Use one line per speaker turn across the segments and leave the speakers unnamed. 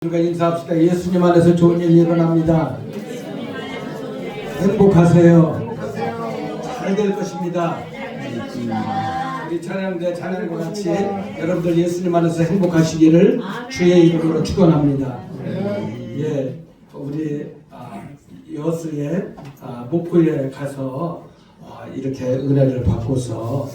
우리가 인사합시다. 예수님 안에서 좋은 일이 일어납니다. 행복하세요. 잘 될 것입니다. 우리 찬양대 찬양과 같이 여러분들 예수님 안에서 행복하시기를 주의 이름으로 축원합니다. 예, 우리 여수의 목포에 가서 이렇게 은혜를 받고서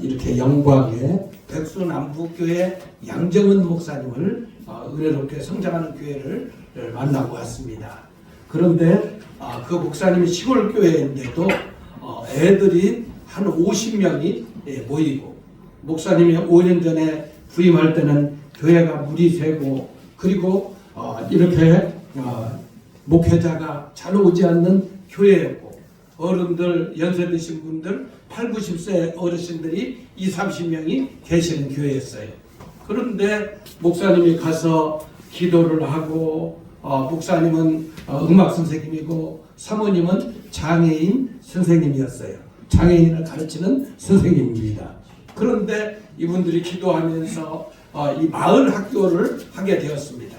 이렇게 영광의 백수남북교회 양정은 목사님을 은혜롭게 성장하는 교회를 만나고 왔습니다. 그런데 그 목사님이 시골 교회인데도 애들이 한 50명이 모이고, 목사님이 5년 전에 부임할 때는 교회가 물이 새고, 그리고 이렇게 목회자가 잘 오지 않는 교회였고, 어른들, 연세 드신 분들 8, 90세 어르신들이 20, 30명이 계시는 교회였어요. 그런데 목사님이 가서 기도를 하고, 목사님은 음악 선생님이고 사모님은 장애인 선생님이었어요. 장애인을 가르치는 선생님입니다. 그런데 이분들이 기도하면서 이 마을 학교를 하게 되었습니다.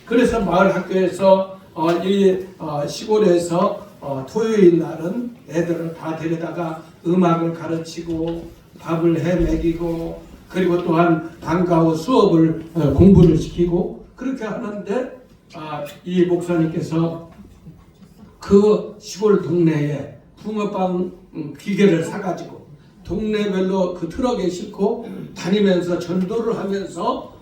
그래서 마을 학교에서 이 시골에서 토요일 날은 애들을 다 데려다가 음악을 가르치고 밥을 해 먹이고, 그리고 또한 방과 후 수업을 공부를 시키고 그렇게 하는데, 이 목사님께서 그 시골 동네에 붕어빵 기계를 사가지고 동네별로 그 트럭에 싣고 다니면서 전도를 하면서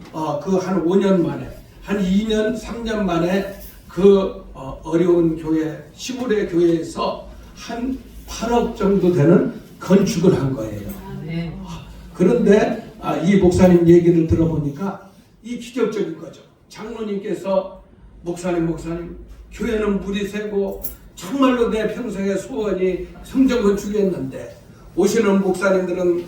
그 한 5년 만에, 한 2년 3년 만에 그 어려운 교회, 시골의 교회에서 한 8억 정도 되는 건축을 한 거예요. 그런데 이 목사님 얘기를 들어보니까 이 기적적인 거죠. 장로님께서 목사님 교회는 물이 새고 정말로 내 평생의 소원이 성전 건축이었는데, 오시는 목사님들은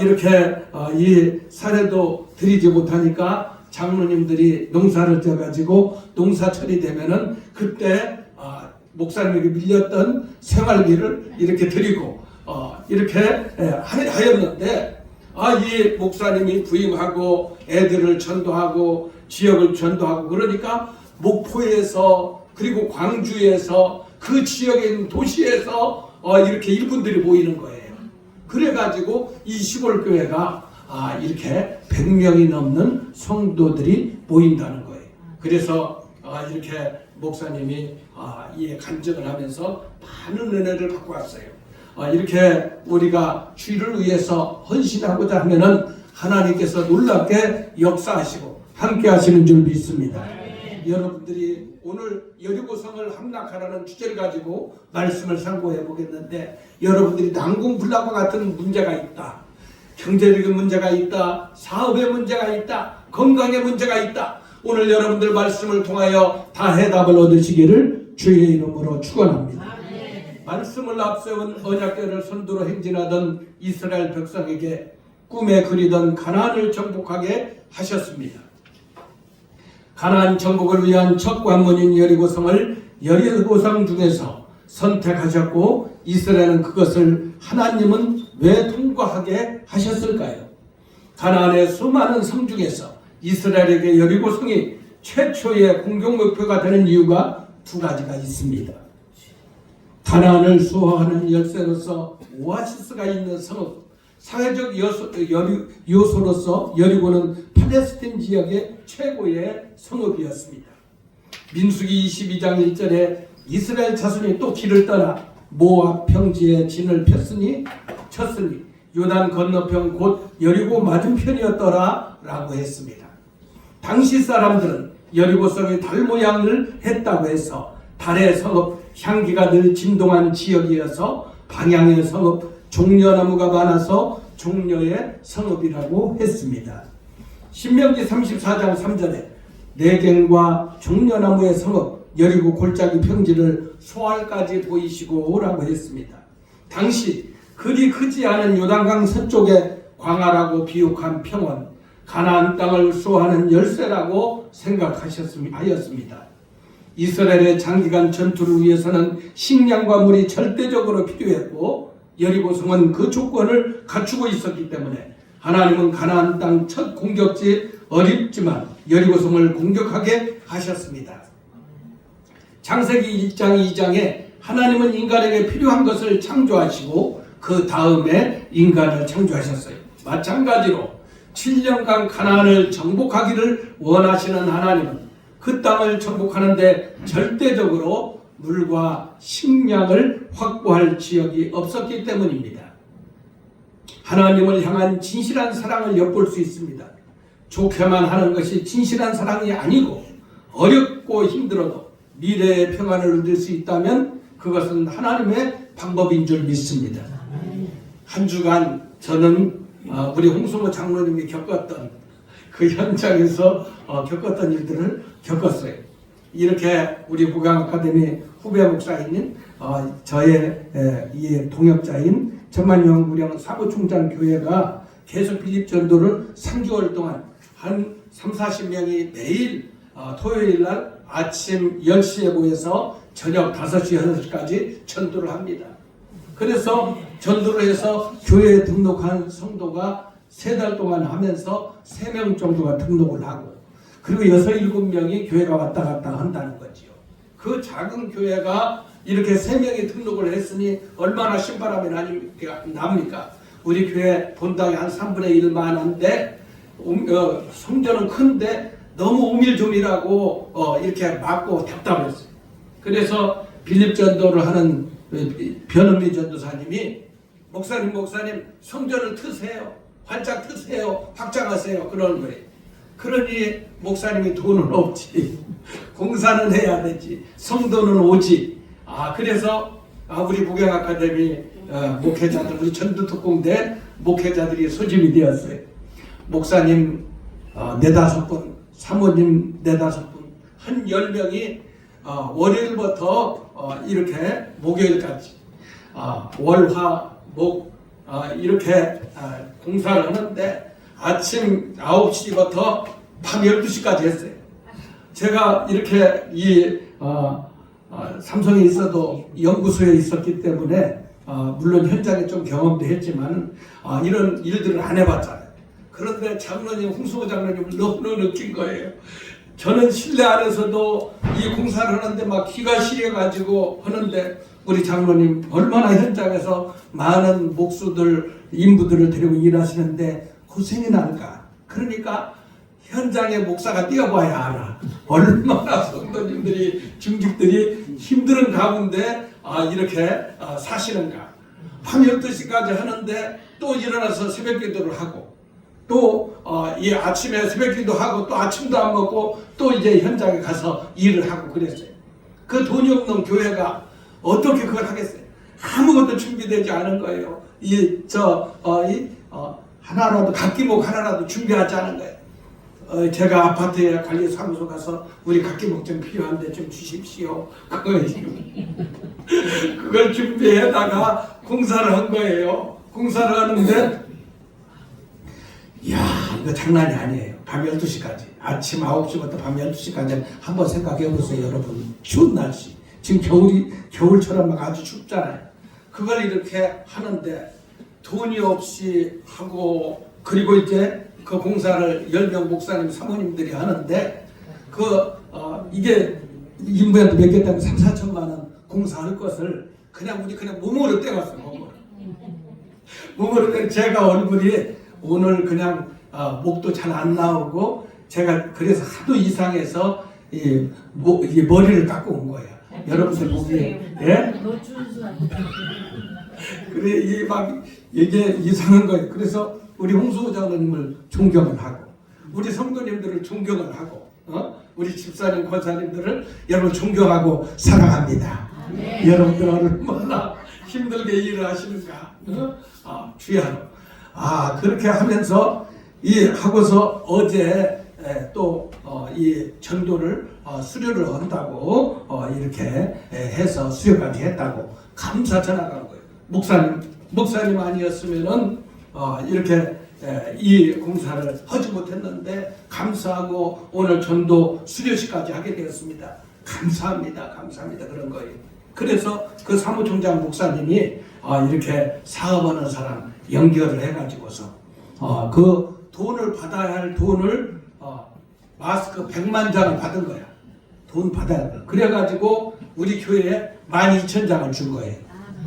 이렇게 이 사례도 드리지 못하니까 장로님들이 농사를 져가지고 농사철이 되면은 그때 목사님에게 밀렸던 생활비를 이렇게 드리고 이렇게 하였는데, 이 목사님이 부임하고 애들을 전도하고 지역을 전도하고 그러니까 목포에서, 그리고 광주에서, 그 지역에 있는 도시에서 이렇게 일꾼들이 모이는 거예요. 그래가지고 이 시골 교회가 이렇게 100명이 넘는 성도들이 모인다는 거예요. 그래서 이렇게 목사님이 이 간증을 하면서 많은 은혜를 받고 왔어요. 이렇게 우리가 주를 위해서 헌신하고자 하면은 하나님께서 놀랍게 역사하시고 함께 하시는 줄 믿습니다. 여러분들이 오늘 여리고성을 함락하라는 주제를 가지고 말씀을 상고해 보겠는데, 여러분들이 난공불락과 같은 문제가 있다, 경제적인 문제가 있다, 사업의 문제가 있다, 건강의 문제가 있다. 오늘 여러분들 말씀을 통하여 다 해답을 얻으시기를 주의 이름으로 축원합니다. 말씀을 앞세운 언약궤를 선두로 행진하던 이스라엘 백성에게 꿈에 그리던 가나안을 정복하게 하셨습니다. 가나안 정복을 위한 첫 관문인 여리고성을 여리고성 중에서 선택하셨고, 이스라엘은 그것을 하나님은 왜 통과하게 하셨을까요? 가나안의 수많은 성 중에서 이스라엘에게 여리고성이 최초의 공격 목표가 되는 이유가 두 가지가 있습니다. 가나안을 수호하는 열쇠로서 오아시스가 있는 성읍, 사회적 요소로서 여리고는 팔레스틴 지역의 최고의 성읍이었습니다. 민수기 22장 1절에 이스라엘 자손이 또 길을 떠나 모압 평지에 진을 쳤으니 요단 건너편 곧 여리고 맞은편이었더라 라고 했습니다. 당시 사람들은 여리고성이 달 모양을 했다고 해서 달의 성읍, 향기가 늘 진동한 지역이어서 방향의 성읍, 종려나무가 많아서 종려의 성읍이라고 했습니다. 신명기 34장 3절에 내갱과 종려나무의 성읍, 여리고 골짜기 평지를 소알까지 보이시고 라고 했습니다. 당시 그리 크지 않은 요단강 서쪽에 광활하고 비옥한 평원, 가나안 땅을 수호하는 열쇠라고 생각하였습니다. 이스라엘의 장기간 전투를 위해서는 식량과 물이 절대적으로 필요했고, 여리고성은 그 조건을 갖추고 있었기 때문에 하나님은 가나안 땅 첫 공격지 어렵지만 여리고성을 공격하게 하셨습니다. 창세기 1장 2장에 하나님은 인간에게 필요한 것을 창조하시고 그 다음에 인간을 창조하셨어요. 마찬가지로 7년간 가나안을 정복하기를 원하시는 하나님은 그 땅을 정복하는데 절대적으로 물과 식량을 확보할 지역이 없었기 때문입니다. 하나님을 향한 진실한 사랑을 엿볼 수 있습니다. 좋게만 하는 것이 진실한 사랑이 아니고 어렵고 힘들어도 미래의 평안을 얻을 수 있다면 그것은 하나님의 방법인 줄 믿습니다. 한 주간 저는 우리 홍수모 장로님이 겪었던 그 현장에서 겪었던 일들을 겪었어요. 이렇게 우리 목양아카데미 후배 목사인 저의 이 동역자인 전만영 무령 사무총장 교회가 계속 빌립 전도를 3개월 동안 한 30-40명이 매일 토요일 날 아침 10시에 모여서 저녁 5시, 6시까지 전도를 합니다. 그래서 전도를 해서 교회에 등록한 성도가 3달 동안 하면서 3명 정도가 등록을 하고 그리고 6-7명이 교회가 왔다 갔다 한다는 거지요. 그 작은 교회가 이렇게 3명이 등록을 했으니 얼마나 신바람이 납니까? 우리 교회 본당이 한 3분의 1만 한데 성전은 큰데 너무 오밀조밀하고 이렇게 막고 답답했어요. 그래서 빌립 전도를 하는 변은미 전도사님이 목사님 성전을 트세요. 활짝 트세요. 확장하세요. 그러는 거예요. 그러니 목사님이 돈은 없지. 공사는 해야 되지. 성도는 오지. 그래서 우리 목양아카데미 목회자들, 우리 전도특공대 목회자들이 소집이 되었어요. 목사님 4-5분, 사모님 4-5분, 한 10명이 월요일부터 이렇게 목요일까지 월, 화, 목 이렇게 공사를 하는데 아침 9시부터 밤 12시까지 했어요. 제가 이렇게 삼성에 있어도 연구소에 있었기 때문에 물론 현장에 좀 경험도 했지만 이런 일들을 안 해봤잖아요. 그런데 장로님, 홍수호 장로님을 너무 느낀 거예요. 저는 실내 안에서도 이 공사를 하는데 막 기가 시려가지고 하는데 우리 장로님 얼마나 현장에서 많은 목수들, 인부들을 데리고 일하시는데 고생이 날까. 그러니까 현장에 목사가 뛰어봐야 알아. 얼마나 성도님들이, 중직들이 힘든 가운데 이렇게 사시는가. 밤 12시까지 하는데 또 일어나서 새벽기도를 하고 또 이 아침에 새벽기도 하고 또 아침도 안 먹고 또 이제 현장에 가서 일을 하고 그랬어요. 그 돈이 없는 교회가 어떻게 그걸 하겠어요? 아무것도 준비되지 않은 거예요. 하나라도 각기목 하나라도 준비하지 않은 거예요. 제가 아파트에 관리사무소 가서 우리 각기목 좀 필요한데 좀 주십시오. 그걸 준비해다가 공사를 한 거예요. 공사를 하는데 이야, 이거 장난이 아니에요. 밤 12시까지. 아침 9시부터 밤 12시까지 한번 생각해 보세요, 여러분. 추운 날씨. 지금 겨울처럼 막 아주 춥잖아요. 그걸 이렇게 하는데 돈이 없이 하고 그리고 이제 그 공사를 10명 목사님, 사모님들이 하는데 이게 인부한테 맡겼다면 3-4천만 원 공사할 것을 그냥 몸으로 떼갔어요. 몸으로 떼 제가 얼굴이 오늘 그냥 목도 잘 안 나오고 제가 그래서 하도 이상해서 이 머리를 깎고 온 거예요. 여러분들 보기에 그래 이게 이상한 거예요. 그래서 우리 홍수호 장로님을 존경을 하고 우리 성도님들을 존경을 하고 우리 집사님, 권사님들을 여러분 존경하고 사랑합니다. 여러분들 얼마나 힘들게 일을 하시는가. 주야로. 그렇게 하면서 하고서 어제 또 이 전도를 수료를 한다고 이렇게 해서 수료까지 했다고 감사 전화가 온 거예요. 목사님 아니었으면은 이렇게 이 공사를 하지 못했는데 감사하고 오늘 전도 수료식까지 하게 되었습니다. 감사합니다. 그런 거예요. 그래서 그 사무총장 목사님이 이렇게 사업하는 사람 연결을 해가지고서 그 돈을 받아야 할 돈을 마스크 100만 장을 받은 거야. 돈 받아야 돼. 그래가지고 우리 교회에 12,000장을 준 거예요.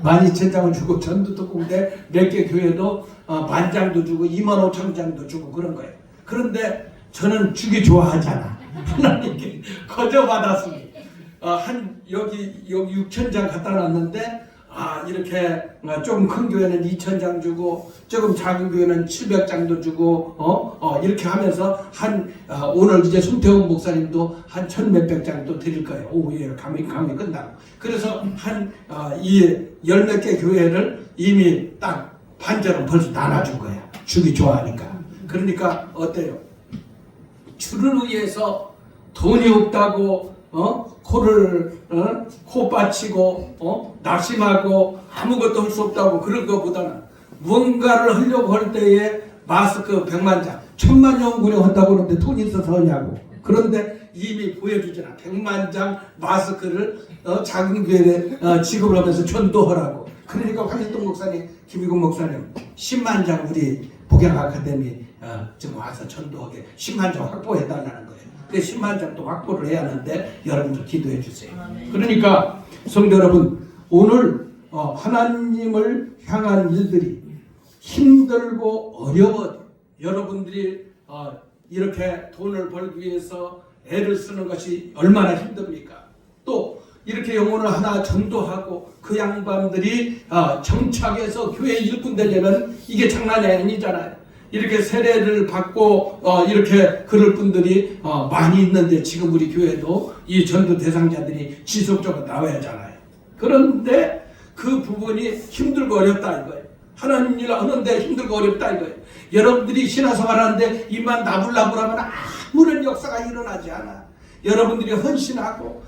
12,000장을 주고 전도특공대 몇 개 교회도 10,000장도 주고 25,000장도 주고 그런 거예요. 그런데 저는 주기 좋아하잖아. 하나님께 거저 받았습니다. 여기 6,000장 갖다 놨는데 이렇게 조금 큰 교회는 2,000장 주고 조금 작은 교회는 700장도 주고 이렇게 하면서 오늘 이제 손태훈 목사님도 한 1,000몇백 장도 드릴 거예요. 오후에 강의 끝나고. 그래서 이 열 몇 개 교회를 이미 딱 반절은 벌써 나눠준 거야. 주기 좋아하니까. 그러니까 어때요? 주를 위해서 돈이 없다고 코를 코 빠치고 낙심하고 아무것도 할 수 없다고 그럴 것보다는 뭔가를 하려고 할 때에 마스크 100만 장 1,000만 연구를 한다고 하는데 돈이 있어서 하냐고. 그런데 이미 보여주잖아. 100만 장 마스크를 작은 교회에 지급을 하면서 전도하라고. 그러니까 황일동 목사님, 김희국 목사님 10만 장 우리 복양 아카데미 지금 와서 전도하게 10만 장 확보해달라는 거예요. 그 10만 장도 확보를 해야 하는데 여러분들 기도해 주세요. 그러니까 성도 여러분, 오늘 하나님을 향한 일들이 힘들고 어려워 여러분들이 이렇게 돈을 벌기 위해서 애를 쓰는 것이 얼마나 힘듭니까? 또 이렇게 영혼을 하나 전도하고 그 양반들이 정착해서 교회 일꾼 되려면 이게 장난이 아니잖아요. 이렇게 세례를 받고 이렇게 그럴 분들이 많이 있는데 지금 우리 교회도 이 전도 대상자들이 지속적으로 나와야 하잖아요. 그런데 그 부분이 힘들고 어렵다 이거예요. 하나님 일 하는데 힘들고 어렵다 이거예요. 여러분들이 신앙생활 하는데 입만 나불나불하면 아무런 역사가 일어나지 않아. 여러분들이 헌신하고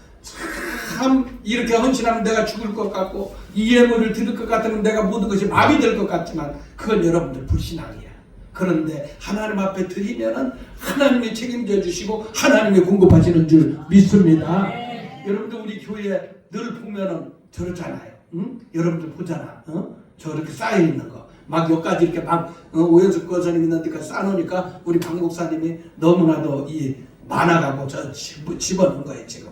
참 이렇게 헌신하면 내가 죽을 것 같고 이 예물을 드릴 것 같으면 내가 모든 것이 마비될 것 같지만 그건 여러분들 불신앙이야. 그런데 하나님 앞에 드리면은 하나님이 책임져 주시고 하나님이 공급하시는 줄 믿습니다. 여러분들 우리 교회 늘 보면은 저렇잖아요. 응? 여러분들 보잖아. 저렇게 쌓여 있는 거. 막 여기까지 이렇게 오연숙 거사님 있는 데까지 쌓아놓으니까 우리 박 목사님이 너무나도 많아가고 저 집어넣은 거예요 지금.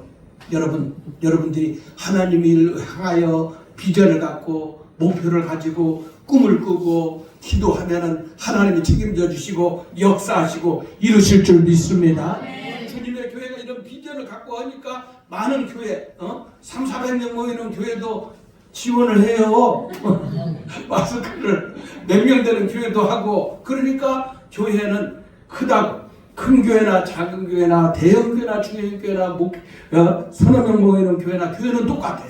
여러분들이 하나님을 향하여 비전을 갖고 목표를 가지고 꿈을 꾸고 기도하면은 하나님이 책임져 주시고 역사하시고 이루실 줄 믿습니다. 주님의 교회가 이런 비전을 갖고 하니까 많은 교회 300~400명 모이는 교회도 지원을 해요. 마스크를 몇 명 되는 교회도 하고. 그러니까 교회는 크다고. 큰 교회나 작은 교회나 대형 교회나 중형 교회나 서너 명 모이는 교회나 교회는 똑같아.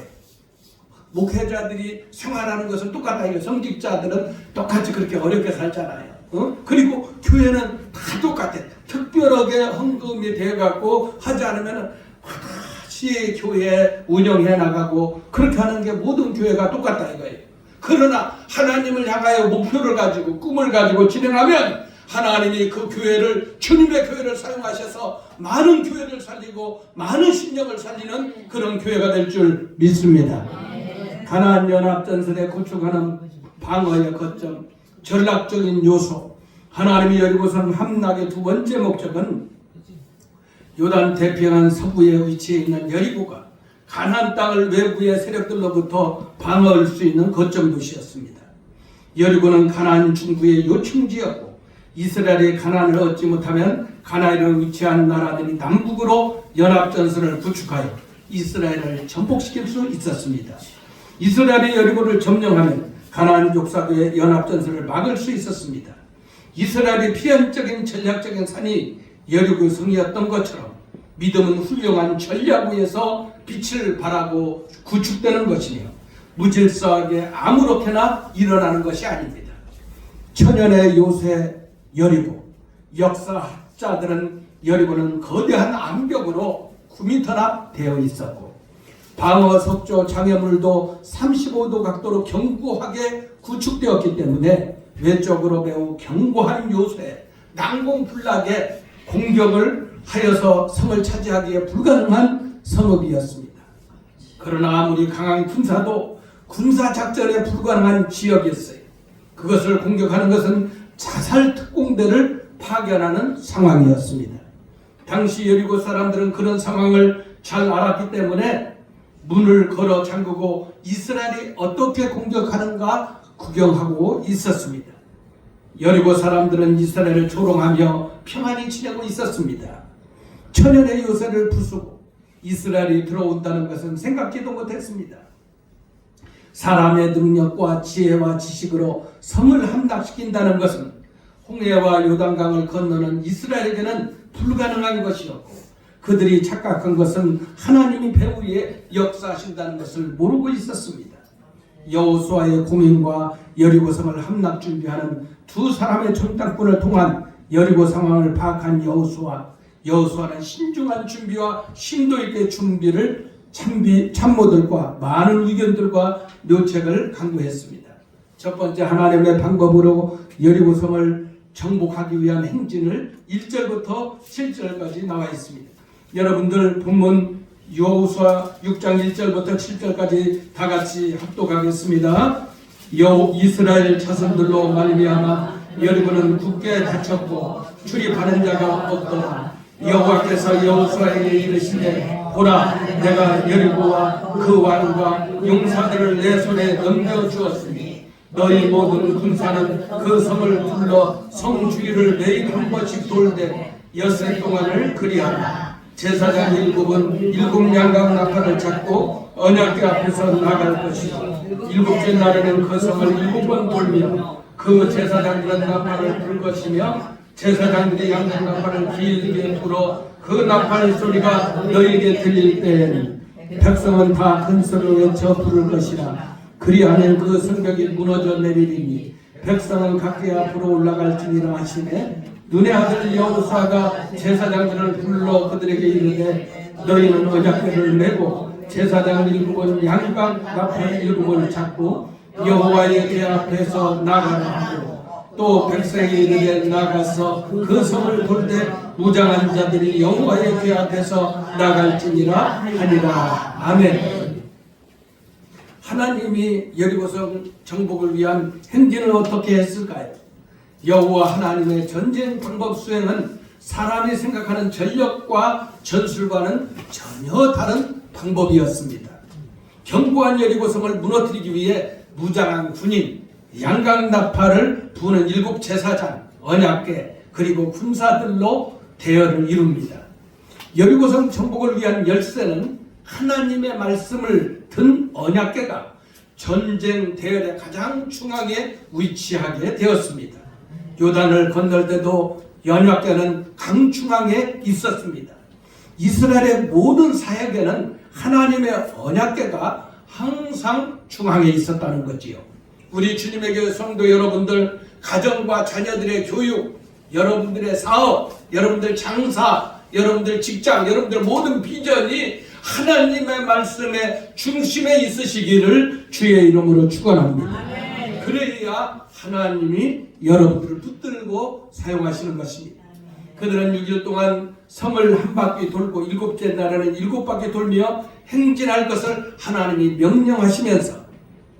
목회자들이 생활하는 것은 똑같다. 이거 성직자들은 똑같이 그렇게 어렵게 살잖아요. 그리고 교회는 다 똑같아. 특별하게 헌금이 돼갖고 하지 않으면 다시 교회 운영해 나가고 그렇게 하는 게 모든 교회가 똑같다 이거예요. 그러나 하나님을 향하여 목표를 가지고 꿈을 가지고 진행하면 하나님이 그 교회를 주님의 교회를 사용하셔서 많은 교회를 살리고 많은 신령을 살리는 그런 교회가 될 줄 믿습니다. 가나안 연합전선에 구축하는 방어의 거점, 전략적인 요소, 하나님이 여리고성 함락의 두 번째 목적은 요단 태평양 서부에 위치해 있는 여리고가 가나안 땅을 외부의 세력들로부터 방어할 수 있는 거점 도시였습니다. 여리고는 가나안 중부의 요충지였고 이스라엘이 가나안을 얻지 못하면 가나안에 위치한 나라들이 남북으로 연합전선을 구축하여 이스라엘을 전복시킬 수 있었습니다. 이스라엘이 여리고를 점령하면 가나안 족사도의 연합전선을 막을 수 있었습니다. 이스라엘의 필연적인 전략적인 산이 여리고 성이었던 것처럼 믿음은 훌륭한 전략 위에서 빛을 발하고 구축되는 것이며 무질서하게 아무렇게나 일어나는 것이 아닙니다. 천연의 요새 여리고, 역사학자들은 여리고는 거대한 암벽으로 9m나 되어 있었고 방어 석조 장애물도 35도 각도로 견고하게 구축되었기 때문에 외적으로 매우 견고한 요새 난공불락에 공격을 하여서 성을 차지하기에 불가능한 성읍이었습니다. 그러나 아무리 강한 군사도 군사작전에 불가능한 지역이었어요. 그것을 공격하는 것은 자살 특공대를 파견하는 상황이었습니다. 당시 여리고 사람들은 그런 상황을 잘 알았기 때문에 문을 걸어 잠그고 이스라엘이 어떻게 공격하는가 구경하고 있었습니다. 여리고 사람들은 이스라엘을 조롱하며 평안히 지내고 있었습니다. 천연의 요새를 부수고 이스라엘이 들어온다는 것은 생각지도 못했습니다. 사람의 능력과 지혜와 지식으로 성을 함락시킨다는 것은 홍해와 요단강을 건너는 이스라엘에게는 불가능한 것이었고, 그들이 착각한 것은 하나님이 배후 위에 역사하신다는 것을 모르고 있었습니다. 여호수아의 고민과 여리고성을 함락 준비하는 두 사람의 전당꾼을 통한 여리고 상황을 파악한 여호수아는 신중한 준비와 심도 있게 준비를 참모들과 많은 의견들과 묘책을 강구했습니다. 첫 번째, 하나님의 방법으로 여리고성을 정복하기 위한 행진을 1절부터 7절까지 나와 있습니다. 여러분들 본문 여호수아 6장 1절부터 7절까지 다 같이 합독하겠습니다. 이스라엘 자손들로 말미암아 여리고는 굳게 닫혔고 출입하는 자가 없더라. 여호와께서 여호수아에게 이르시되, 보라, 내가 여리고와 그 왕과 용사들을 내 손에 넘겨주었으니 너희 모든 군사는 그 성을 둘러 성 주위를 매일 한 번씩 돌되 엿새 동안을 그리하라. 제사장 일곱 양각 나팔을 잡고 언약궤 앞에서 나갈 것이고, 일곱째 날에는 그 성을 7번 돌며 그 제사장들은 나팔을 불 것이며, 제사장들이 양각 나팔을 길게 불어 그 나팔 소리가 너희에게 들릴 때에는 백성은 다 큰 소리로 외쳐 부를 것이라. 그리하면 그 성벽이 무너져 내리리니 백성은 각기 앞으로 올라갈지니라 하시네. 눈의 아들 여호수아가 제사장들을 불러 그들에게 이르되, 너희는 언약궤를 메고 제사장 7번 양각 나팔 7을 잡고 여호와의 궤 앞에서 나가라 하고, 또 백성이 이르되 나가서 그 성을 돌되 무장한 자들이 여호와의 궤 앞에서 나갈지니라 하니라. 아멘. 하나님이 여리고성 정복을 위한 행진을 어떻게 했을까요? 여호와 하나님의 전쟁 방법 수행은 사람이 생각하는 전력과 전술과는 전혀 다른 방법이었습니다. 견고한 여리고성을 무너뜨리기 위해 무장한 군인, 양각 나팔을 부는 7 제사장, 언약궤, 그리고 군사들로 대열을 이룹니다. 여리고성 정복을 위한 열쇠는 하나님의 말씀을 든 언약궤가 전쟁 대열의 가장 중앙에 위치하게 되었습니다. 요단을 건널 때도 언약궤는 강 중앙에 있었습니다. 이스라엘의 모든 사역에는 하나님의 언약궤가 항상 중앙에 있었다는 거지요. 우리 주님의 교회 성도 여러분들, 가정과 자녀들의 교육, 여러분들의 사업, 여러분들 장사, 여러분들 직장, 여러분들 모든 비전이 하나님의 말씀의 중심에 있으시기를 주의 이름으로 축원합니다. 그래야 하나님이 여러분들을 붙들고 사용하시는 것입니다. 그들은 6일 동안 성을 한 바퀴 돌고 7째 날에는 7바퀴 돌며 행진할 것을 하나님이 명령하시면서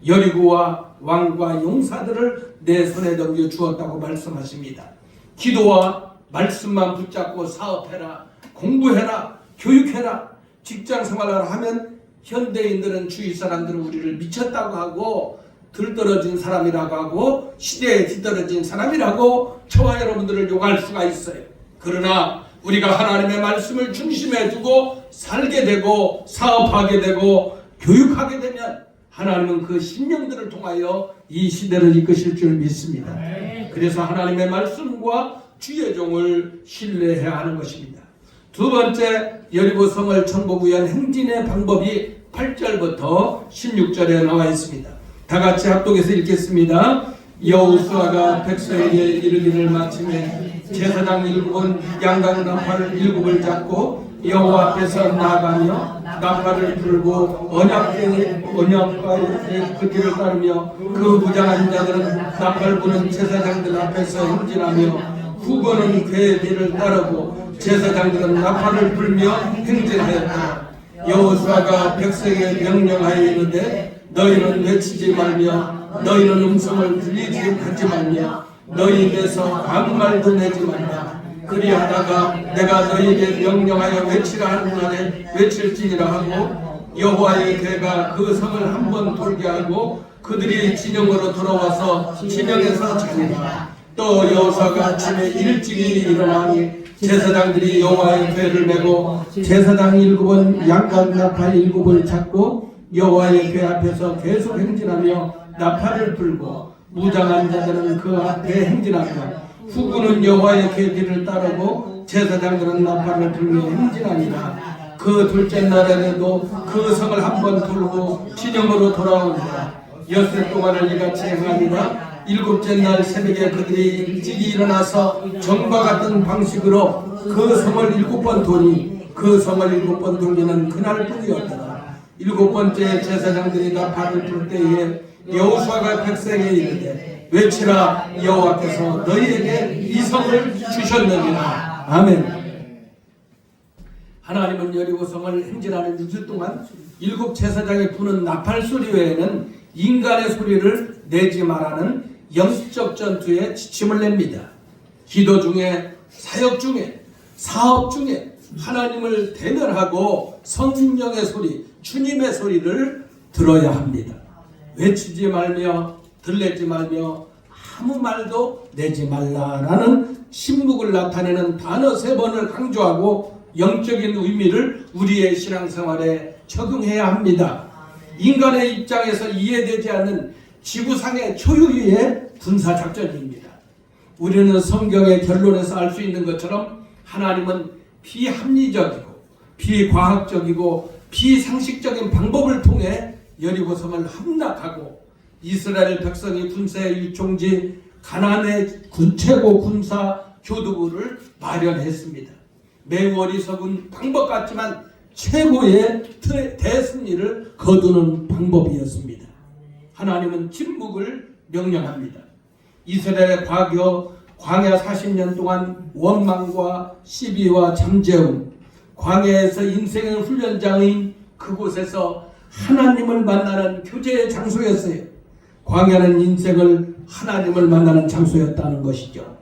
여리고와 왕과 용사들을 내 손에 넘겨 주었다고 말씀하십니다. 기도와 말씀만 붙잡고 사업해라, 공부해라, 교육해라, 직장 생활을 하면 현대인들은, 주위 사람들은 우리를 미쳤다고 하고 들떨어진 사람이라고 하고 시대에 뒤떨어진 사람이라고 저와 여러분들을 욕할 수가 있어요. 그러나 우리가 하나님의 말씀을 중심에 두고 살게 되고 사업하게 되고 교육하게 되면 하나님은 그 신령들을 통하여 이 시대를 이끄실 줄 믿습니다. 그래서 하나님의 말씀과 주의 종을 신뢰해야 하는 것입니다. 두 번째, 여리고성을 정복 위한 행진의 방법이 8절부터 16절에 나와 있습니다. 다 같이 합독해서 읽겠습니다. 여호수아가 백성에게 이르기를 마침에 제사장 7은 양각 나팔을 7을 잡고 여호와 앞에서 나아가며 나팔을 불고 언약궤의 그 뒤를 따르며 그 무장한 자들은 나팔 부는 제사장들 앞에서 행진하며 후보는 궤의 뒤를 따르고 제사장들은 나팔을 불며 행진하였다. 여호수아가 백성에게 명령하여 이르되, 너희는 외치지 말며 너희는 음성을 들리지 하지 말며 너희 입에서 아무 말도 내지 말라. 그리하다가 내가 너희에게 명령하여 외치라 하는 날에 외칠지니라 하고 여호와의 괴가 그 성을 한 번 돌게 하고 그들이 진영으로 돌아와서 진영에서 자니라. 또 여호수아가 아침에 일찍이 일어나니 제사장들이 여호와의 괴를 메고 제사장 7은 양각 나팔 7을 잡고 여호와의 괴 앞에서 계속 행진하며 나팔을 불고 무장한 자들은 그 앞에 행진하며 후군은 여호와의 괴 뒤를 따르고 제사장들은 나팔을 불며 행진하니라. 그 둘째 날에도 그 성을 한 번 돌고 진영으로 돌아오니라. 엿새 동안을 이같이 행하니라. 일곱째 날 새벽에 그들이 일찍이 일어나서 전과 같은 방식으로 그 성을 7번 도니 그 성을 7번 돌리는 그날뿐이었더라. 7번째 제사장들이 나팔을 불 때에 여호수아가 백성에 이르되 외치라 여호와께서 너희에게 이 성을 주셨느니라. 아멘. 하나님은 여리고 성을 행진하는 6일 동안 7 제사장이 부는 나팔 소리 외에는 인간의 소리를 내지 말라는 영적 전투에 지침을 냅니다. 기도 중에, 사역 중에, 사업 중에 하나님을 대면하고 성령의 소리, 주님의 소리를 들어야 합니다. 외치지 말며 들내지 말며 아무 말도 내지 말라라는 신묵을 나타내는 단어 3번을 강조하고 영적인 의미를 우리의 신앙생활에 적용해야 합니다. 인간의 입장에서 이해되지 않는 지구상의 초유의 군사작전입니다. 우리는 성경의 결론에서 알 수 있는 것처럼 하나님은 비합리적이고 비과학적이고 비상식적인 방법을 통해 여리고성을 함락하고 이스라엘 백성이 군사의 일종지 가나안의 최고 군사 교두부를 마련했습니다. 매우 어리석은 방법 같지만 최고의 대승리를 거두는 방법이었습니다. 하나님은 침묵을 명령합니다. 이스라엘의 광야 40년 동안 원망과 시비와 잠재움, 광야에서 인생의 훈련장인 그곳에서 하나님을 만나는 교제의 장소였어요. 광야는 인생을 하나님을 만나는 장소였다는 것이죠.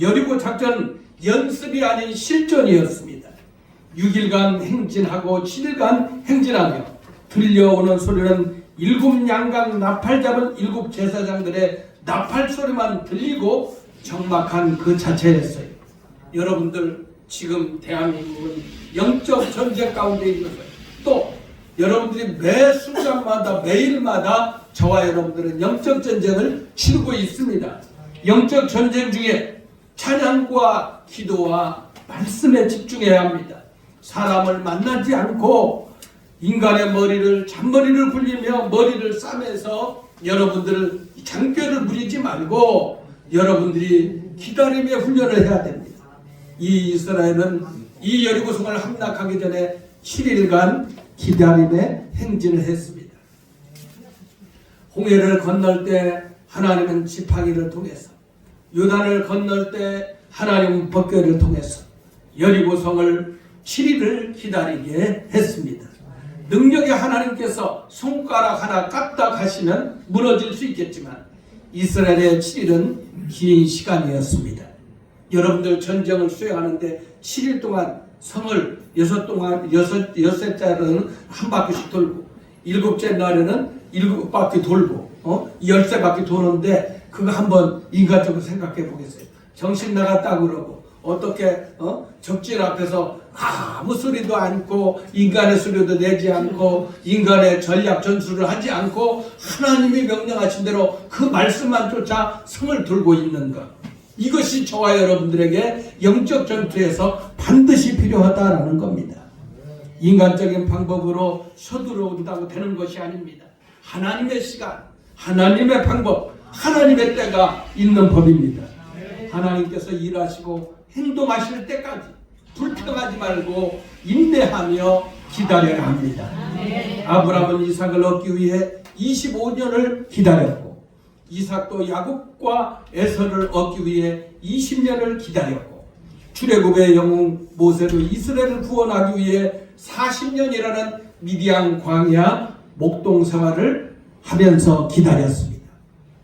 여리고 작전은 연습이 아닌 실전이었습니다. 6일간 행진하고 7일간 행진하며 들려오는 소리는 7 양각 나팔 잡은 7 제사장들의 나팔 소리만 들리고 적막한 그 자체였어요. 여러분들 지금 대한민국은 영적 전쟁 가운데 있는 거예요. 또 여러분들이 매 순간마다 매일마다 저와 여러분들은 영적 전쟁을 치르고 있습니다. 영적 전쟁 중에 찬양과 기도와 말씀에 집중해야 합니다. 사람을 만나지 않고 인간의 머리를 잔머리를 굴리며 머리를 싸매서 여러분들 장꾀를 부리지 말고 여러분들이 기다림의 훈련을 해야 됩니다. 이 이스라엘은 이 여리고성을 함락하기 전에 7일간 기다림의 행진을 했습니다. 홍해를 건널 때 하나님은 지팡이를 통해서, 요단을 건널 때 하나님은 벗개를 통해서 여리고성을 7일을 기다리게 했습니다. 능력의 하나님께서 손가락 하나 까딱하시면 무너질 수 있겠지만 이스라엘의 7일은 긴 시간이었습니다. 여러분들 전쟁을 수행하는데 7일 동안 성을 여섯째 날은 한 바퀴씩 돌고 7째 날에는 7바퀴 돌고 13바퀴 도는데 그거 한번 인간적으로 생각해 보겠어요. 정신 나갔다 그러고 어떻게 적진 앞에서 아무 소리도 않고 인간의 소리도 내지 않고 인간의 전략 전술을 하지 않고 하나님이 명령하신 대로 그 말씀만 쫓아 성을 돌고 있는가. 이것이 저와 여러분들에게 영적 전투에서 반드시 필요하다라는 겁니다. 인간적인 방법으로 서두르온다고 되는 것이 아닙니다. 하나님의 시간, 하나님의 방법, 하나님의 때가 있는 법입니다. 하나님께서 일하시고 행동하실 때까지 불평하지 말고 인내하며 기다려야 합니다. 아브라함은 이삭을 얻기 위해 25년을 기다렸고 이삭도 야곱과 에서를 얻기 위해 20년을 기다렸고 출애굽의 영웅 모세도 이스라엘을 구원하기 위해 40년이라는 미디안 광야 목동 생활을 하면서 기다렸습니다.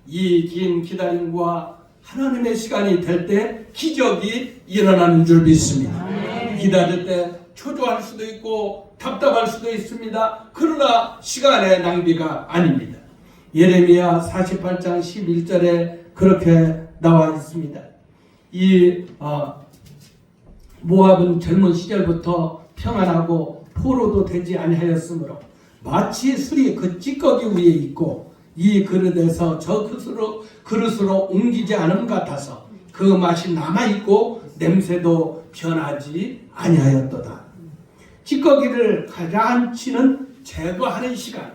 이 긴 기다림과 하나님의 시간이 될 때 기적이 일어나는 줄 믿습니다. 기다릴 때 초조할 수도 있고 답답할 수도 있습니다. 그러나 시간의 낭비가 아닙니다. 예레미야 48장 11절에 그렇게 나와 있습니다. 이 모압은 젊은 시절부터 평안하고 포로도 되지 아니하였으므로 마치 술이 그 찌꺼기 위에 있고 이 그릇에서 저 그릇으로 옮기지 않음 같아서 그 맛이 남아있고 냄새도 변하지 아니하였도다. 찌꺼기를 가라앉히는 제거하는 시간.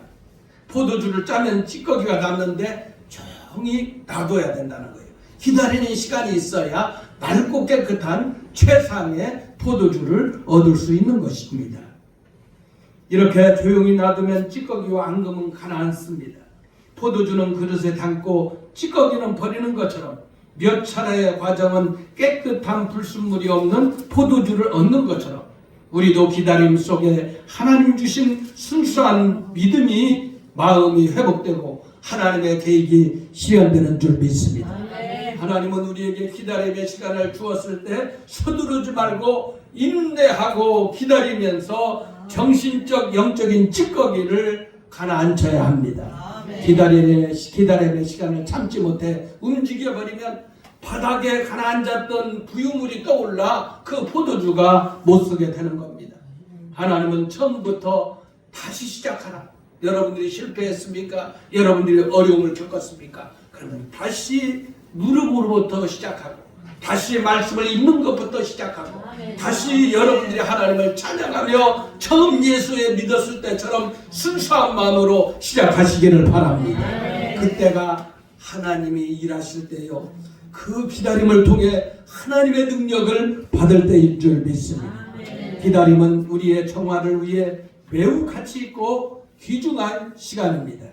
포도주를 짜면 찌꺼기가 남는데 조용히 놔둬야 된다는 거예요. 기다리는 시간이 있어야 맑고 깨끗한 최상의 포도주를 얻을 수 있는 것입니다. 이렇게 조용히 놔두면 찌꺼기와 앙금은 가라앉습니다. 포도주는 그릇에 담고 찌꺼기는 버리는 것처럼 몇 차례의 과정은 깨끗한 불순물이 없는 포도주를 얻는 것처럼 우리도 기다림 속에 하나님 주신 순수한 믿음이 마음이 회복되고 하나님의 계획이 실현되는 줄 믿습니다. 하나님은 우리에게 기다림의 시간을 주었을 때 서두르지 말고 인내하고 기다리면서 정신적 영적인 찌꺼기를 가라앉혀야 합니다. 기다림의 시간을 참지 못해 움직여버리면 바닥에 가라앉았던 부유물이 떠올라 그 포도주가 못쓰게 되는 겁니다. 하나님은 처음부터 다시 시작하라. 여러분들이 실패했습니까? 여러분들이 어려움을 겪었습니까? 그러면 다시 무릎으로부터 시작하고 다시 말씀을 읽는 것부터 시작하고 다시 여러분들이 하나님을 찬양하며 처음 예수에 믿었을 때처럼 순수한 마음으로 시작하시기를 바랍니다. 그때가 하나님이 일하실 때요, 그 기다림을 통해 하나님의 능력을 받을 때인 줄 믿습니다. 기다림은 우리의 정화를 위해 매우 가치 있고 귀중한 시간입니다.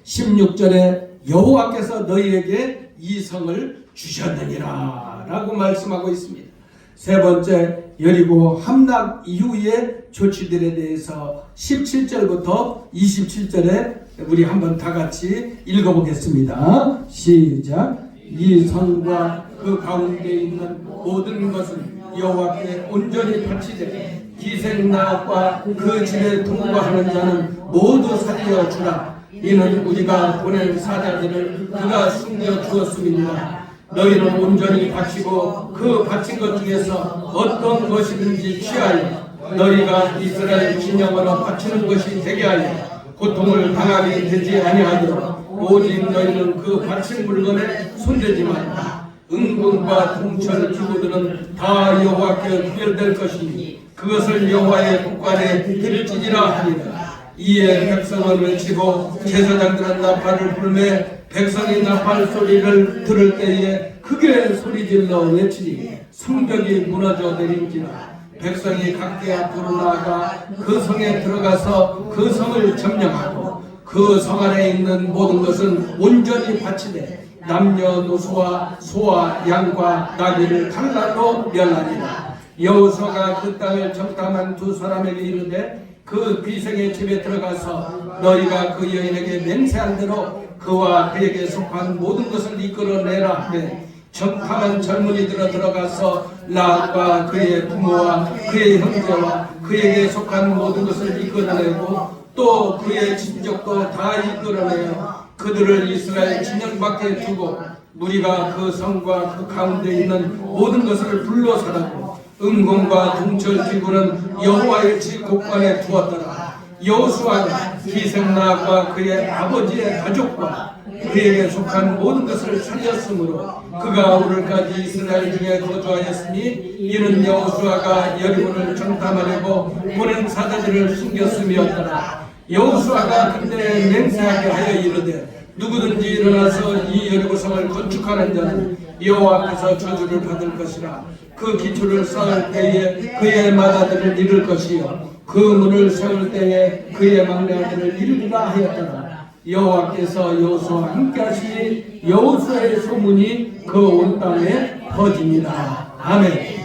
16절에 여호와께서 너희에게 이 성을 주셨느니라 라고 말씀하고 있습니다. 세 번째, 여리고 함락 이후의 조치들에 대해서 17절부터 27절에 우리 한번 다 같이 읽어보겠습니다. 시작. 이 성과 그 가운데 있는 모든 것은 여호와께 온전히 바치되 기생나귀과 그 집에 동거하는 자는 모두 살려 주라. 이는 우리가 보낸 사자들을 그가 숨겨 주었음이니라. 너희는 온전히 바치고 그 바친 것 중에서 어떤 것이든지 취하여 너희가 이스라엘 진영으로 바치는 것이 되게 하여 고통을 당하게 되지 아니하도록 오직 너희는 그 바친 물건에 손대지 말라. 은금과 동철 기구들은 다 여호와께 구별될 것이니 그것을 여호와의 곳간에 드릴지니라 하니라. 이에 백성은 외치고 제사장들은 나팔을 불매 백성이 나팔 소리를 들을 때에 크게 소리질러 외치니 성벽이 무너져 내린지라. 백성이 각기 앞으로 나아가 그 성에 들어가서 그 성을 점령하고 그 성 안에 있는 모든 것은 온전히 바치되 남녀노소와 소와 양과 나귀를 칼날로 멸하리라. 여호수아가 그 땅을 정탐한 두 사람에게 이르되 그 비생의 집에 들어가서 너희가 그 여인에게 맹세한 대로 그와 그에게 속한 모든 것을 이끌어내라 하되 정탐한 젊은이들어 들어가서 락과 그의 부모와 그의 형제와 그에게 속한 모든 것을 이끌어내고 또 그의 친족도 다 이끌어내어 그들을 이스라엘 진영 밖에 두고 우리가 그 성과 그 가운데 있는 모든 것을 불러서라고 은금과 동철 기구는 여호와의 집 곳간에 두었더라. 여호수아가 기생나귀와 그의 아버지의 가족과 그에게 속한 모든 것을 살렸으므로 그가 오늘까지 이스라엘 중에 거주하였으니 이는 여호수아가 여리고를 정탐하려고 보낸 사자들을 숨겼음이었더라. 여호수아가 그때 맹세하게 하여 이르되 누구든지 일어나서 이 여리고성을 건축하는 자는 여호와 앞에서 저주를 받을 것이라. 그 기초를 쌓을 때에 그의 맏아들을 잃을 것이요 그 문을 세울 때에 그의 막내 아들을 잃으리라 하였더라. 여호와께서 여호수아와 함께 하시니 여호수아의 소문이 그 온 땅에 퍼집니다. 아멘.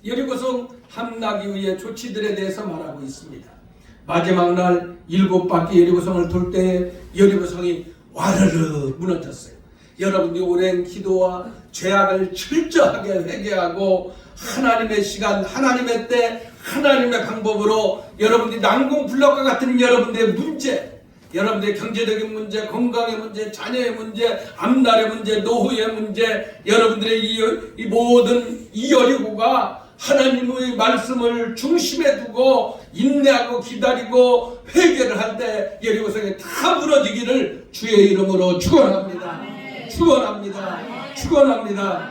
여리고성 함락 이후의 조치들에 대해서 말하고 있습니다. 마지막 날 7바퀴 여리고성을 돌 때 여리고성이 와르르 무너졌어요. 여러분들이 오랜 기도와 죄악을 철저하게 회개하고 하나님의 시간, 하나님의 때, 하나님의 방법으로 여러분들이 난공불락과 같은 여러분들의 문제, 여러분들의 경제적인 문제, 건강의 문제, 자녀의 문제, 앞날의 문제, 노후의 문제, 여러분들의 이 모든 이 여리고가 하나님의 말씀을 중심에 두고 인내하고 기다리고 회개를 할 때 여리고성이 다 무너지기를 주의 이름으로 축원합니다. 축원합니다. 축원합니다.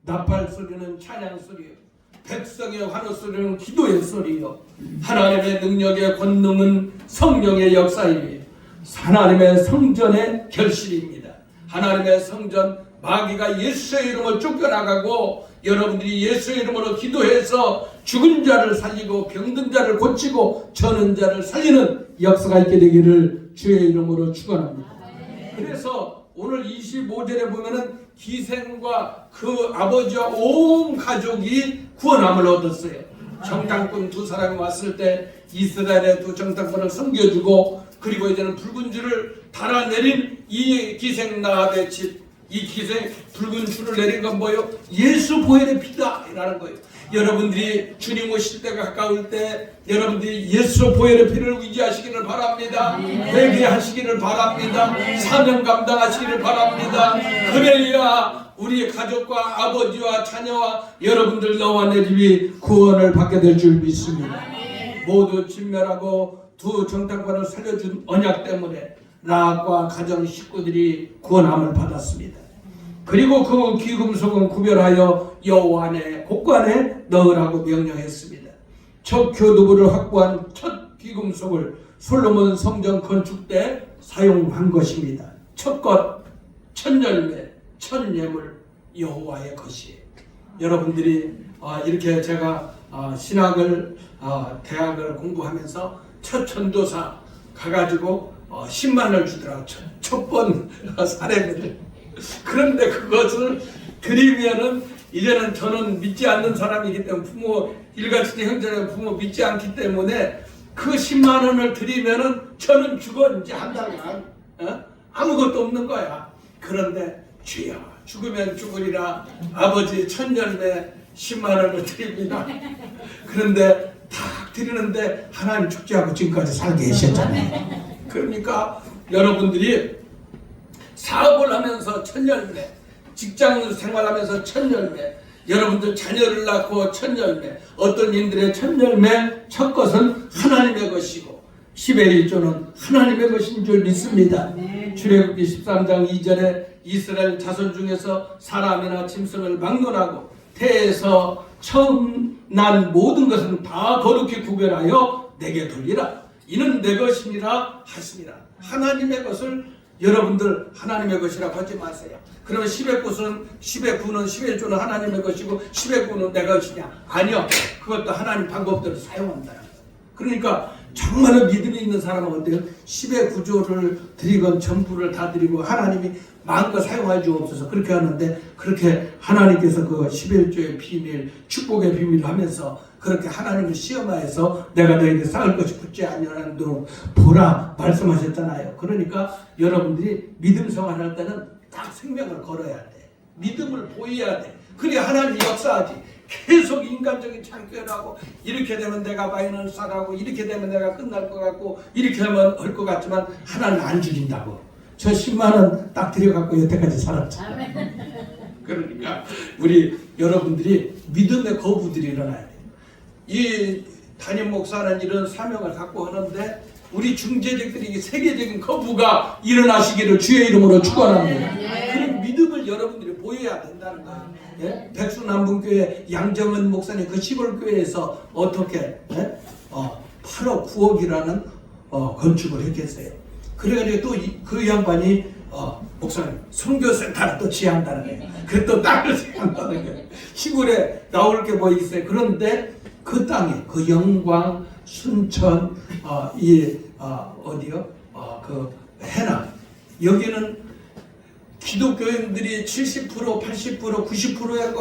나팔 소리는 찬양 소리요, 백성의 환호 소리는 기도의 소리요, 하나님의 능력의 권능은 성령의 역사이며 하나님의 성전의 결실입니다. 하나님의 성전, 마귀가 예수의 이름으로 쫓겨나가고 여러분들이 예수의 이름으로 기도해서 죽은 자를 살리고 병든 자를 고치고 저는 자를 살리는 역사가 있게 되기를 주의 이름으로 축원합니다. 그래서 오늘 25절에 보면은 기생과 그 아버지와 온 가족이 구원함을 얻었어요. 정탐꾼 두 사람이 왔을 때 이스라엘의 두 정탐꾼을 섬겨주고, 그리고 이제는 붉은 줄을 달아내린 이 기생 나합의 집, 이 기생 붉은 줄을 내린 건 뭐예요? 예수 보혈의 피다 라는 거예요. 여러분들이 주님 오실 때가 가까울 때 여러분들이 예수 보혈의 피를 의지하시기를 바랍니다. 회개하시기를 바랍니다. 사명 감당하시기를 바랍니다. 그래야 우리 가족과 아버지와 자녀와 여러분들 너와 내 집이 구원을 받게 될 줄 믿습니다. 모두 진멸하고 두 정탐관을 살려준 언약 때문에 라합과 가정 식구들이 구원함을 받았습니다. 그리고 그 귀금속은 구별하여 여호와 안에 곳간에 넣으라고 명령했습니다. 첫 교두부를 확보한 첫 귀금속을 솔로몬 성전 건축 때 사용한 것입니다. 첫 것, 첫 열매, 첫 예물 여호와의 것이에요. 여러분들이 이렇게 제가 신학을 대학을 공부하면서 첫 전도사 가가지고 10만 원을 주더라고요. 첫 번 사례비를. 그런데 그것을 드리면은 이제는 저는 믿지 않는 사람이기 때문에 부모 일가친의 형제는 부모 믿지 않기 때문에 그 10만 원을 드리면은 저는 죽어 이제 한 달간 아무것도 없는 거야. 그런데 주여 죽으면 죽으리라 아버지 첫 열매 10만 원을 드립니다. 그런데 딱 드리는데 하나님 축제하고 지금까지 살게 하셨잖아요. 그러니까 여러분들이 사업을 하면서 첫 열매, 직장 생활하면서 첫 열매, 여러분들 자녀를 낳고 첫 열매, 어떤 인들의 첫 열매, 첫 것은 하나님의 것이고 10의 1조는 하나님의 것인 줄 믿습니다. 출애굽기 13장 2절에 이스라엘 자손 중에서 사람이나 짐승을 막론하고 태에서 처음 난 모든 것은 다 거룩히 구별하여 내게 돌리라. 이는 내 것이니라 하시니라. 하나님의 것을 여러분들 하나님의 것이라고 하지 마세요. 그러면 10의 9는 10의 조는 하나님의 것이고 10의 9는 내 것이냐? 아니요. 그것도 하나님 방법대로 사용한다. 그러니까 정말로 믿음이 있는 사람은 어때요? 10의 9조를 드리건 전부를 다 드리고 하나님이 마음껏 사용할 줄 없어서 그렇게 하는데, 그렇게 하나님께서 그 11조의 비밀, 축복의 비밀을 하면서 그렇게 하나님을 시험하여서 내가 너희에게 쌓을 것이 굳지 아니하도록 보라 말씀하셨잖아요. 그러니까 여러분들이 믿음 생활할 때는 딱 생명을 걸어야 돼. 믿음을 보여야 돼. 그래야 하나님이 역사하지. 계속 인간적인 창피하고 이렇게 되면 내가 마이너스하고 이렇게 되면 내가 끝날 것 같고 이렇게 하면 할 것 같지만 하나는 안 죽인다고. 저 10만 원 딱 들여갖고 여태까지 살았잖아요. 그러니까 우리 여러분들이 믿음의 거부들이 일어나야 돼요. 이 담임 목사는 이런 사명을 갖고 하는데 우리 중재직들이 세계적인 거부가 일어나시기를 주의 이름으로 축원합니다. 그런 믿음을 여러분들이 보여야 된다는 거예요. 예? 백수남분교회 양정은 목사님 그 시골교회에서 어떻게 8억 9억이라는 건축을 했겠어요. 그래가지고 또 그 양반이 목사님 선교센터를 또 지한다는 거예요. 그 또 땅을 지한다는 거예요. 시골에 나올 게 뭐 있어요. 그런데 그 땅에 그 영광, 순천, 어디요? 그 해남 여기는 기독교인들이 70%, 80%, 90%의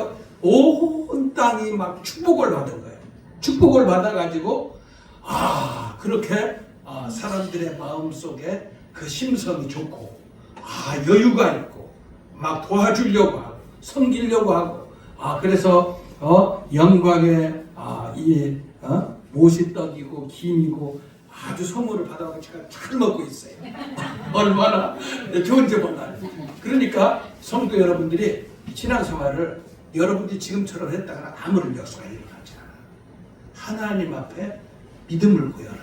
온 땅이 막 축복을 받은 거예요. 축복을 받아가지고 그렇게 사람들의 마음 속에 그 심성이 좋고 여유가 있고 막 도와주려고 하고 섬기려고 하고 그래서 영광의 못이 떡이고 김이고 아주 선물을 받아가지고 제가 잘 먹고 있어요. 얼마나 좋은지 몰라요. 그러니까 성도 여러분들이 신앙생활을 여러분들이 지금처럼 했다가 아무런 역사가 일어나지 않아. 하나님 앞에 믿음을 보여라.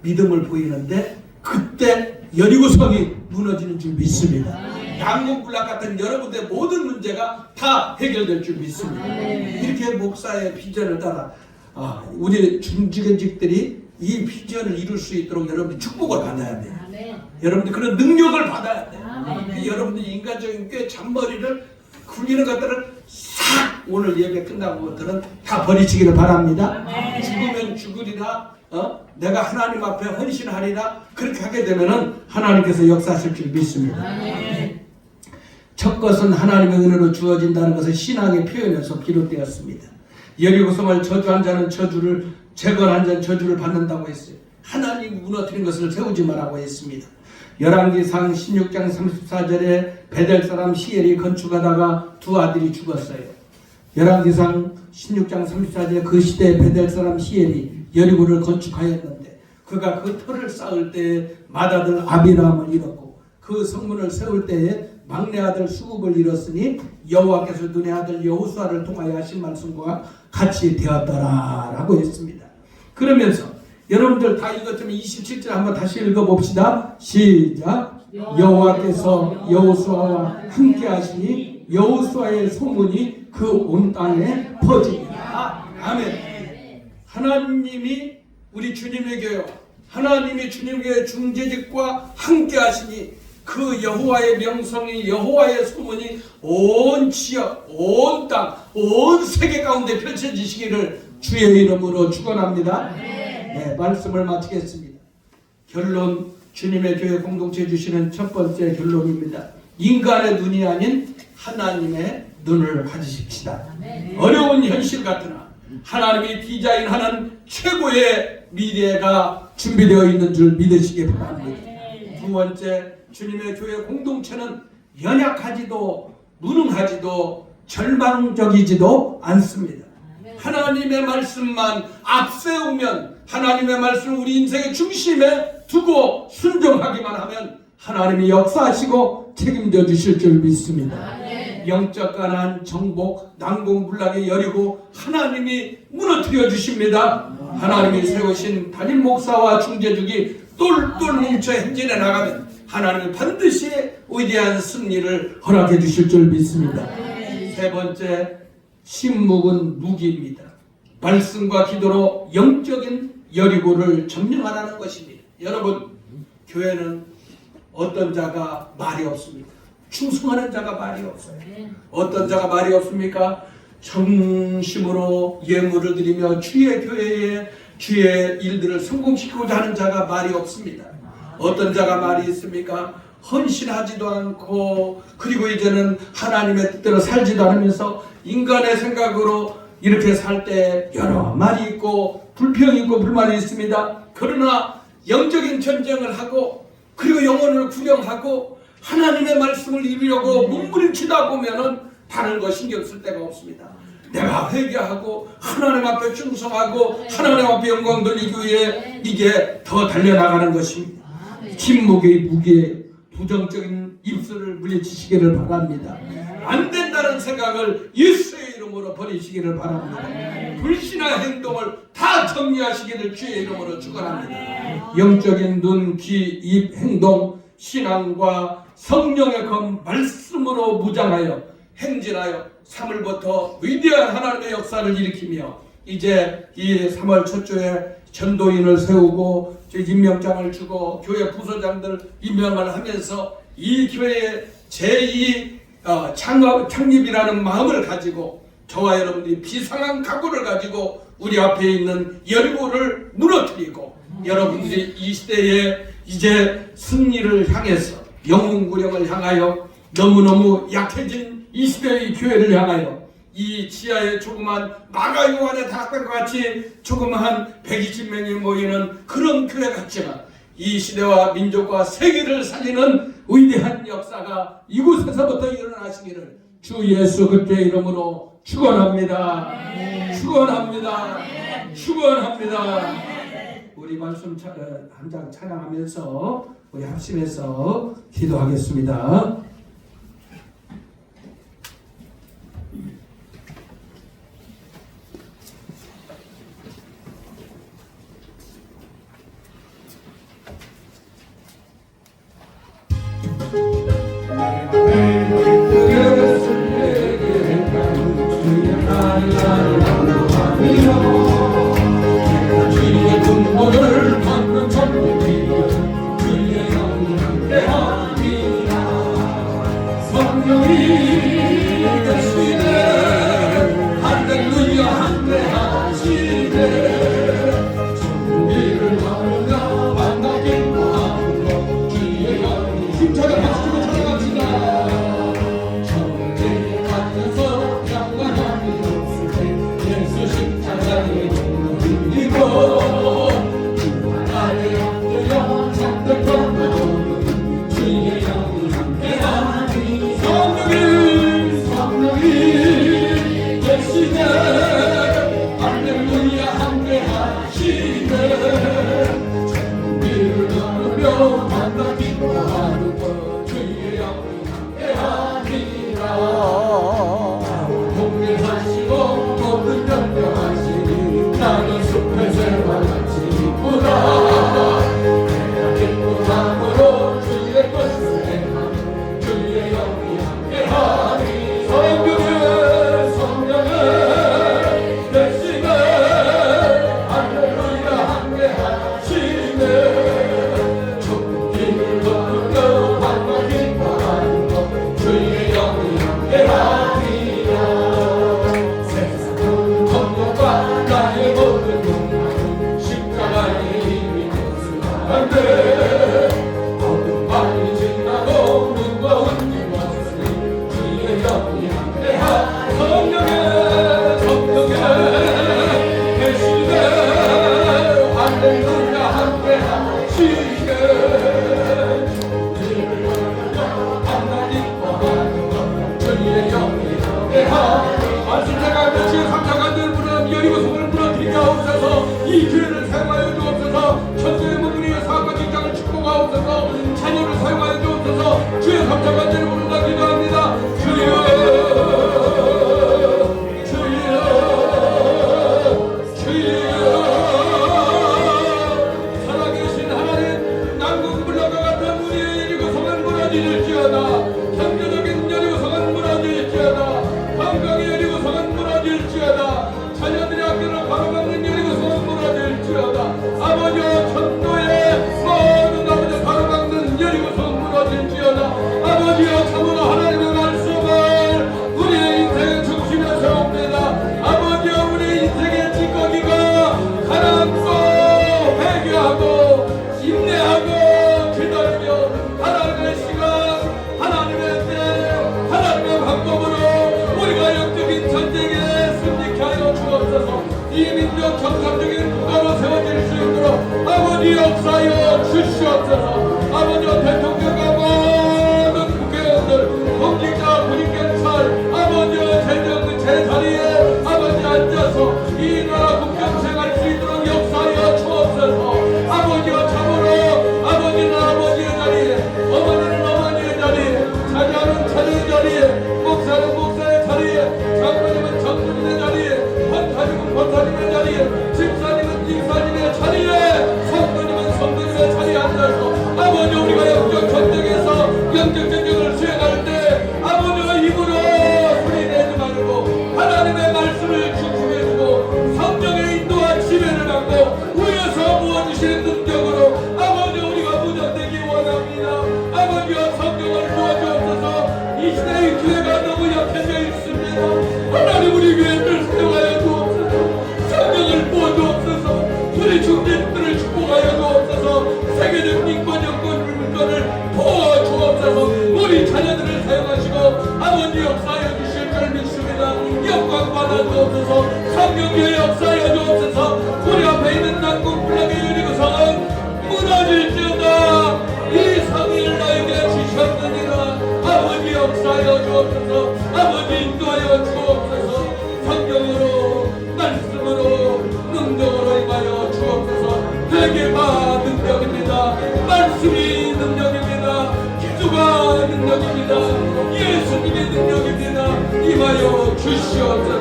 믿음을 보이는데 그때 여리고성이 무너지는 줄 믿습니다. 양궁불락 같은 여러분들의 모든 문제가 다 해결될 줄 믿습니다. 이렇게 목사의 비전을 따라 우리 중직원직들이 이 비전을 이룰 수 있도록 여러분들이 축복을 받아야 돼요. 여러분들 그런 능력을 받아야 돼요. 여러분들이 인간적인 꽤 잔머리를 굴리는 것들을 싹 오늘 예배 끝나고 것들은 다 버리시기를 바랍니다. 죽으면 죽으리라 내가 하나님 앞에 헌신하리라 그렇게 하게 되면은 하나님께서 역사하실 줄 믿습니다. 첫 것은 하나님의 은혜로 주어진다는 것은 신앙의 표현에서 비롯되었습니다. 여리고성을 저주한 자는 저주를 재건한 자는 저주를 받는다고 했어요. 하나님이 무너뜨린 것을 세우지 말라고 했습니다. 열왕기상 16장 34절에 베델 사람 시엘이 건축하다가 두 아들이 죽었어요. 열왕기상 16장 34절에 그 시대에 베델 사람 시엘이 여리고를 건축하였는데 그가 그 터를 쌓을 때에 맏아들 아비람을 잃었고 그 성문을 세울 때에 막내 아들 수굽을 잃었으니 여호와께서 눈의 아들 여호수아를 통하여 하신 말씀과 같이 되었더라 라고 했습니다. 그러면서 여러분들 다 읽었지만 27절 한번 다시 읽어봅시다. 시작. 여호와께서 여호수아와 함께 하시니 여호수아의 소문이 그 온 땅에 퍼지니라. 아멘. 하나님이 우리 주님의 교회 하나님이 주님의 교회 중재직과 함께 하시니 그 여호와의 명성이 여호와의 소문이 온 지역, 온 땅, 온 세계 가운데 펼쳐지시기를 주의 이름으로 축원합니다. 네, 말씀을 마치겠습니다. 결론 주님의 교회 공동체 주시는 첫 번째 결론입니다. 인간의 눈이 아닌 하나님의 눈을 가지십시다. 어려운 현실 같으나 하나님이 디자인하는 최고의 미래가 준비되어 있는 줄 믿으시기 바랍니다. 두 번째, 주님의 교회 공동체는 연약하지도 무능하지도 절망적이지도 않습니다. 하나님의 말씀만 앞세우면 하나님의 말씀을 우리 인생의 중심에 두고 순종하기만 하면 하나님이 역사하시고 책임져 주실 줄 믿습니다. 영적 가난, 정복, 난공불락의 여리고 하나님이 무너뜨려 주십니다. 하나님이 세우신 담임 목사와 중재죽이 똘똘 뭉쳐 행진해 나가면 하나님은 반드시 위대한 승리를 허락해 주실 줄 믿습니다. 세 번째, 신묵은 무기입니다. 말씀과 기도로 영적인 여리고를 점령하라는 것입니다. 여러분, 교회는 어떤 자가 말이 없습니까? 충성하는 자가 말이 없어요. 어떤 자가 말이 없습니까? 정심으로 예물을 드리며 주의 교회에 주의 일들을 성공시키고자 하는 자가 말이 없습니다. 어떤 자가 말이 있습니까? 헌신하지도 않고 그리고 이제는 하나님의 뜻대로 살지도 않으면서 인간의 생각으로 이렇게 살 때 여러 말이 있고 불평이 있고 불만이 있습니다. 그러나 영적인 전쟁을 하고 그리고 영혼을 구령하고 하나님의 말씀을 이루려고 몸부림치다 보면은 다른 거 신경 쓸 데가 없습니다. 내가 회개하고 하나님 앞에 충성하고 하나님 앞에 영광 돌리기 위해 이게 더 달려나가는 것입니다. 침묵의 무게, 부정적인 입술을 물리치시기를 바랍니다. 안 된다는 생각을 예수의 이름으로 버리시기를 바랍니다. 불신의 행동을 다 정리하시기를 주의 이름으로 축원합니다. 영적인 눈, 귀, 입, 행동, 신앙과 성령의 검 말씀으로 무장하여 행진하여 3월부터 위대한 하나님의 역사를 일으키며 이제 이 3월 첫 주에 전도인을 세우고 임명장을 주고 교회 부서장들 임명을 하면서 이 교회의 제2 창립이라는 마음을 가지고 저와 여러분들이 비상한 각오를 가지고 우리 앞에 있는 여리고를 무너뜨리고 여러분들이 이 시대에 이제 승리를 향해서 영웅구령을 향하여 너무너무 약해진 이 시대의 교회를 향하여 이 지하에 조그만 마가 요한의 다락방과 같이 조그만 120명이 모이는 그런 교회 같지만 이 시대와 민족과 세계를 살리는 위대한 역사가 이곳에서부터 일어나시기를 주 예수 그리스도의 이름으로 축원합니다. 축원합니다. 축원합니다. 우리 말씀 한 장 찬양하면서 우리 합심해서 기도하겠습니다. 주의 군복을 받는 천국이여 주의 영광에 함이라 성령이 되시네 할렐루야 함께하시네 천국을 바라며 만나길 구하고 주의 영광 힘차게 박수로 찬양합시다. 천국에 앉아서 영광하는 모습에 예수 십자가의 나를 엎드려 정들거든 주의 영이 함께하니 성령이 되시네 할렐루야 함께하시네 천국을 걸으며 만나 기뻐하는 것 주의 영이 함께하니라 동일하시고 모든 연명하시니 나는 숲의 새와 같이 기쁘다 내가 기쁨으로 주의 것을 행하며 주의 영이 함께하니 성령에 되시네 할렐루야 함께하시네 천국을 걸으며 만나 기뻐하는 것 주의 영이 함께하니라 세상은 검역과 나의 모든 욕망은 십자가의 힘이 안돼 어둠 많이 지나고 무거운 힘 없으니 주의 영이 함께하 성령에 계시네 할렐루야 함께하시네 주를 걸으며 만나 기뻐하는 것 주의 영이 함께하 말씀자가 며칠 삼자간들 무너져 여리고 성을 무너뜨리게 하옵소서 이 기회를 사용하여 주옵소서 천국의 문으로 사업과 직장을 축복하옵소서 자녀를 사용하여 주옵소서 주의 삼자간들을 부르다 기도합니다. 주여 살아계신 하나님 남궁 불러가 같은 우리의 여리고 성은 무너질지어다 경제적인 여리고 성은 무너질지어다 건강의 여리고 성은 무너질지어다 자녀들의 학교를 바로잡는 여리고 성은 무너질지어다 아버지와 천도의 모든 아버지 바로잡는 여리고 성은 무너질지어다 아버지와 참으로 하나님의 말씀을 우리의 인생의 중심에 세웁니다. 아버지와 우리의 인생의 찌꺼기가 가라앉고 회개하고 인내하고 기다리며 하나님의 시간 하나님의 때 하나님의 방법으로 우리가 영적인 전쟁에 승리케 하여 주옵소서. 이 민족 정상적인 국가로 세워질 수 있도록 아버지 역사하여 주시옵소서. 아버지와 대통령과 모든 국회의원들 공직자 군인경찰 아버지와 재정 제자리에 아버지 앉아서 이 나라 국정생활 수 있도록 역사하여 주옵소서. 아버지와 참으로 아버지는 아버지의 자리에 어머니는 어머니의 자리에 자녀는 자녀의 자리에 목사는 목사의 자리에 장로님은 장로님의 자리에 권사님은 권사님의 자리에 집사님은 집사님의 자리에 성도님은 성도님의 자리에 앉아서 아버지 우리가 영적 전쟁에서 영적 전쟁을 수행할 때 아버지의 힘으로 소리내지 말고 하나님의 말씀을 중심에 두고 성령의 인도와 지배를 받고 위에서 부어주시는 능력으로 아버지 우리가 무장되기 원합니다. 아버지와 성령을 부어주옵소서. 이 시대의 교회가 너무 약해져 있습니다. 하나님 우리 교회를 사용하여 주옵소서. 성령을 부어주옵소서. 우리 중진들을 축복하여 주옵소서. 세계적 인권 영권을 도와주옵소서. 우리 자녀들을 사용하시고 아버지 역사하여 주실 줄 믿습니다. 영광 받아주옵소서. 성령의 역사하여 주옵소서. 우리 앞에 있는 난국 불량의 유리구성은 무너질지어다. 이 성을 나에게 주셔 주옵소서. 회개가 능력입니다. 말씀이 능력입니다. 기도가 능력입니다. 예수님의 능력입니다. 임하여 주시옵소서.